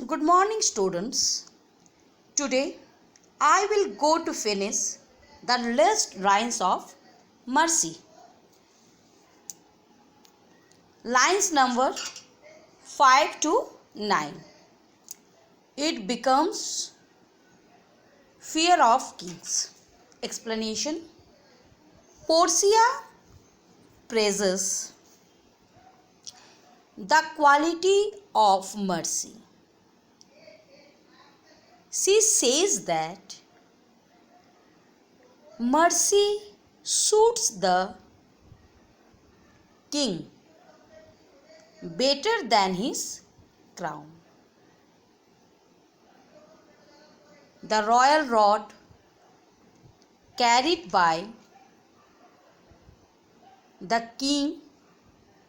Good morning, students. Today I will go to finish the last lines of mercy. Lines number 5 to 9. It becomes fear of kings. Explanation. Portia praises the quality of mercy. She says that mercy suits the king better than his crown. The royal rod carried by the king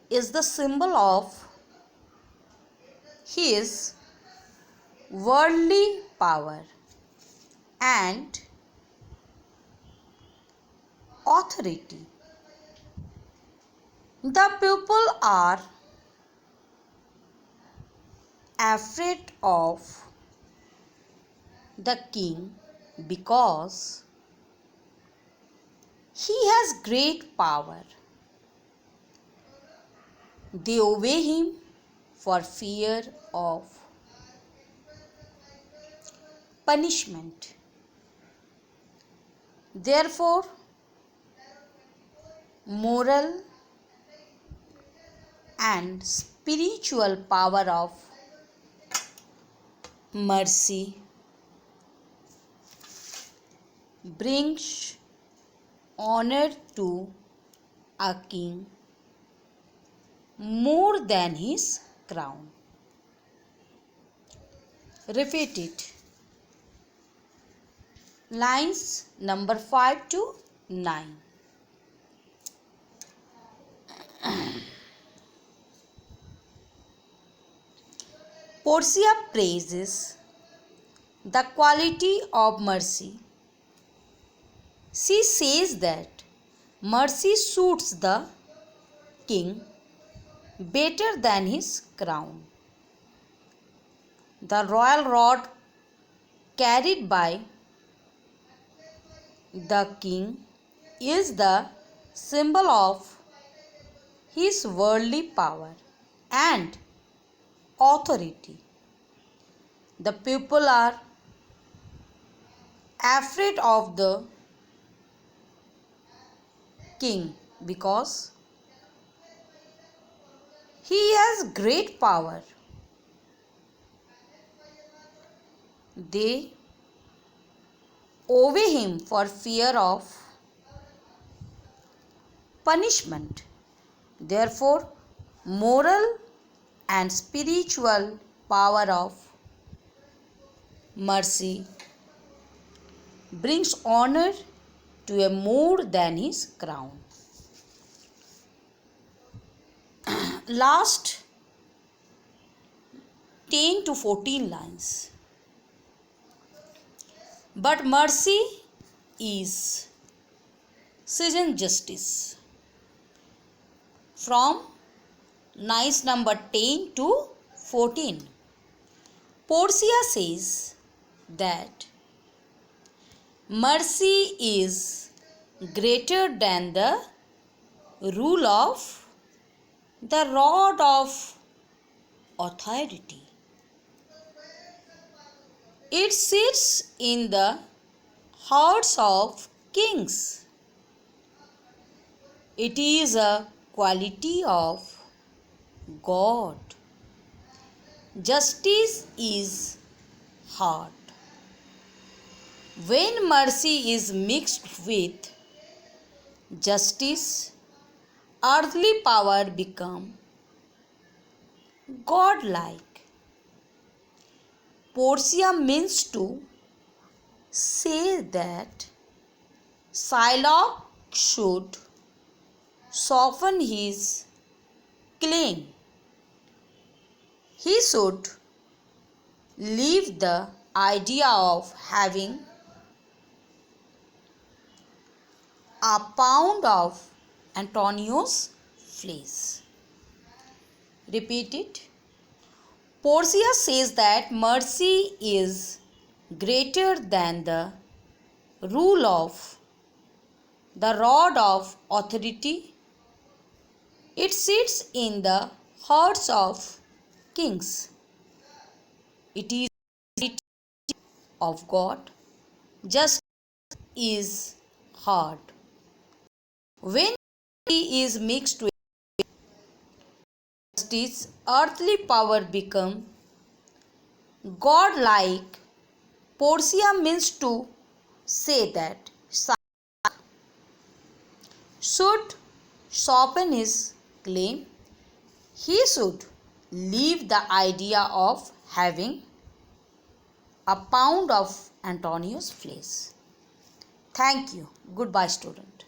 is the symbol of his worldly power and authority. The people are afraid of the king because he has great power. They obey him for fear of punishment. Therefore, moral and spiritual power of mercy brings honor to a king more than his crown. Repeat it. Lines number 5 to 9. Portia praises the quality of mercy. She says that mercy suits the king better than his crown. The royal rod carried by the king is the symbol of his worldly power and authority. The people are afraid of the king because he has great power. They obey him for fear of punishment. Therefore, moral and spiritual power of mercy brings honor to a more than his crown. Last 10 to 14 lines. But mercy is seasoned justice. From lines number 10 to 14. Portia says that mercy is greater than the rule of the rod of authority. It sits in the hearts of kings. It is a quality of God. Justice is hard. When mercy is mixed with justice, earthly power becomes godlike. Portia means to say that Shylock should soften his claim. He should leave the idea of having a pound of Antonio's flesh. Repeat it. Portia says that mercy is greater than the rule of the rod of authority. It sits in the hearts of kings. It is of God. Justice is hard. When he is mixed with justice, earthly power become God-like. Portia means to say that should soften his claim. He should leave the idea of having a pound of Antonio's flesh. Thank you. Goodbye, student.